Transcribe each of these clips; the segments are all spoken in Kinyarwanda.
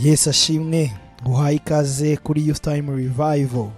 Yesu ashimwe, nguhaye ikaze kuri Youth Time Revival.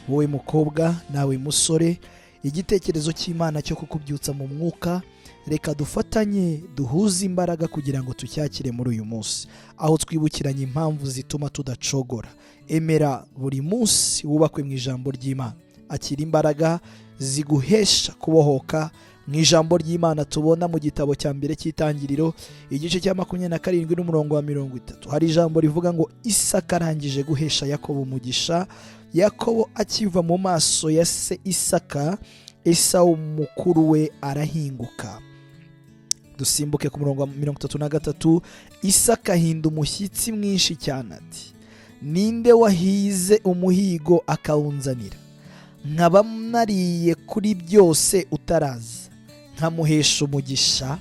Wowe mukobwa nawe musore, igitekerezo cy'Imana cyo kukubyutsa mu mwuka, reka dufatanye duhuze imbaraga kugira ngo tucyakire muri uyu munsi, aho twibukiranye impamvu zituma tudacogora. Emera buri munsi wubakwe mu ijambo ry'Imana, akira imbaraga ziguhesha kubohoka mu ijambo ry'Imana tubona mu gitabo cya mbere cy'Itangiriro igice cya 27 n'umurongo wa 30. Hari ijambo rivuga ngo Isaka arangije guhesha Yakobo umugisha, Yakobo akiva mu maso ya se Isaka, Esawu mukuru we arahinguka. Dusimbuke ku murongo wa 33. Isaka ahinda umushyitsi mwinshi cyane ati, ninde wahize umuhigo akawunzanira? Nkaba nariye kuri byose utaraza, nkamuhesha umugisha,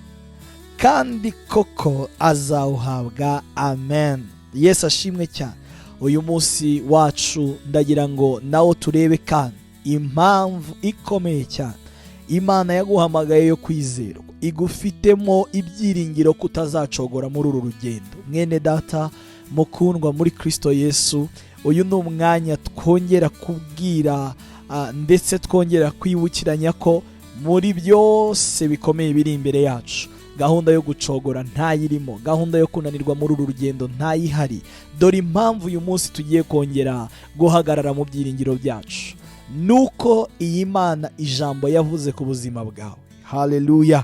kandi koko azawuhabwa. Amen. Yesu ashimwe cyane. Uyu munsi wacu ndagira ngo nawo turebe kandi impamvu ikomeye cyane Imana yaguhamagaye yo kwizerwa, igufitemo ibyiringiro kutazacogora muri uru rugendo. Mwene data mukundwa muri Kristo Yesu, uyu ni umwanya twongera kubwira ndetse twongera kwibukiranya ko muri byose bikomeye biri imbere yacu, gahunda yo gucogora ntayirimo, gahunda yo kunanirwa muri uru rugendo ntayihari. Dore impamvu uyu munsi tugiye kongera guhagarara mu byiringiro byacu, nuko iyi Mana ijambo yavuze ku buzima bwawe, haleluya,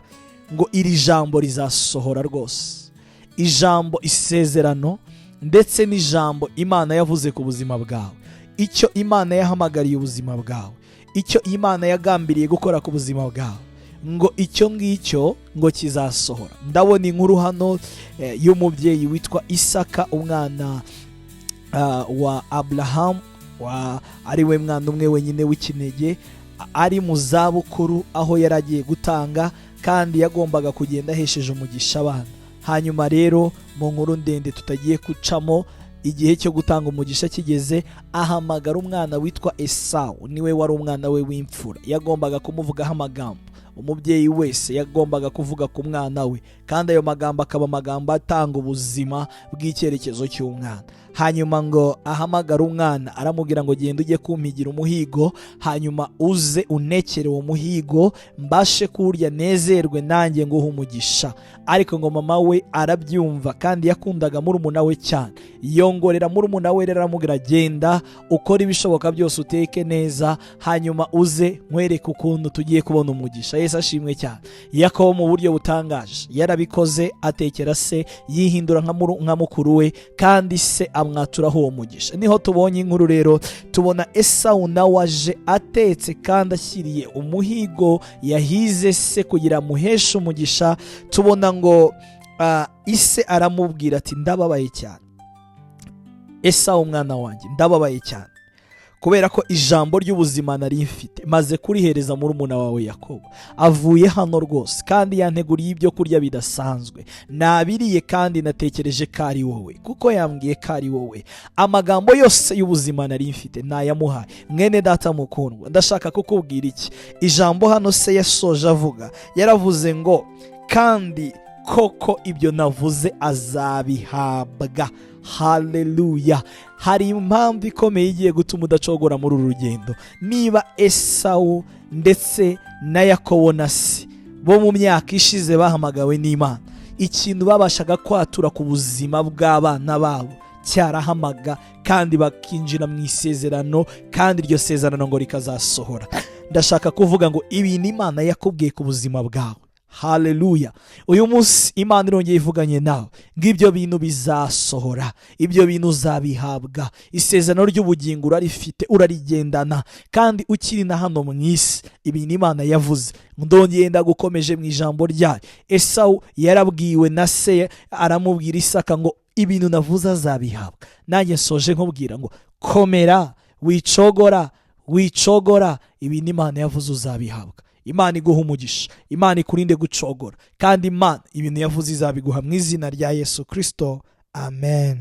ngo iri jambo rizasohora rwose. Ijambo isezerano ndetse n'ijambo Imana yavuze ku buzima bwawe, icyo Imana yahamagariye ubuzima bwawe, icyo Imana yagambiriye gukora ku buzima bwawe, ngo icyo ngicyo ngo kizasohora. Ndabona inkuru hano y'umubyeyi witwa Isaka, umwana wa Abraham, ari we mwana umwe wenyine w'ikinege, ari mu zabukuru, aho yaragiye gutanga kandi yagombaga kugenda ahesheje umugisha abana. Hanyuma rero mu nkuru ndende tutagiye gucamo, igihe cyo gutanga umugisha kigeze, ahamagara umwana witwa Esawu, niwe wari umwana we w'imfura, yagombaga kumuvugaho amagambo. Umubyeyi wese yagombaga kuvuga ku mwana we, kandi ayo magambo akaba amagambo atanga ubuzima bw'icyerekezo cy'umwana. Hanyuma ngo ahamagara umwana, aramubwira ngo genda ujye kumpigira umuhigo, hanyuma uze unekere uwo muhigo, mbashe kuwurya nezerwe nanjye nguhe umugisha. Ariko ngo mama we arabyumva, kandi yakundaga murumuna we cyane, yongorera murumuna we, rero aramubwira genda ukora ibishoboka byose, uteke neza, hanyuma uze nkwereke ukuntu tugiye kubona umugisha. Yesu ashimwe cyane. Yakobo mu buryo butangaje yarabikoze, atekera se, yihindura nka mukuru we, kandi se amwaturaho uwo mugisha. Niho tubonye inkuru rero, tubona Esawu nawe aje atetse kandi ashyiriye umuhigo yahize se kugira amuheshe umugisha. Tubona ngo ise aramubwira ati, ndababaye cyane Esawu mwana wanjye, ndababaye cyane, kubera ko ijambo ry'ubuzima nari mfite maze kurihereza murumuna wawe Yakobo. Avuye hano rwose, kandi yanteguriye ibyo kurya bidasanzwe, nabiriye kandi natekereje ko ari wowe, kuko yambwiye ko ari wowe. Amagambo yose y'ubuzima nari mfite nayamuhaye. Mwene data mukundwa, ndashaka kukubwira iki. Ijambo hano se yasoje avuga, yaravuze ngo kandi koko ibyo navuze azabihabwa. Haleluya. Hari impamvu ikomeye igiye gutuma udacogora muri uru rugendo. Niba Esawu ndetse na Yakobo na se bo mu myaka ishize bahamagawe n'Imana, ikintu babashaga kwatura ku buzima bw'abana babo cyarahamaga, kandi bakinjira mu isezerano, kandi iryo sezerano ngo rikazasohora. Ndashaka kuvuga ngo ibintu Imana yakubwiye ku buzima bwawe, haleluya, uyu munsi Imana irongeye ivuganye nawe ngo ibyo bintu bizasohora, ibyo bintu uzabihabwa. Isezerano ry'ubugingo urarifite, urarigendana, kandi ukiri na hano mu isi. Ibintu Imana yavuze ndongeye ndagukomeje mu ijambo ryayo. Esawu yarabwiwe na se, aramubwira Isaka ngo ibintu navuze azabihabwa. Nanjye nsoje nkubwira ngo komera, wicogora, ibintu Imana yavuze uzabihabwa. Imana iguha umugisha, Imana ikurinde gucogora, kandi Imana ibintu yavuze izabiguha mu izina rya Yesu Kristo. Amen.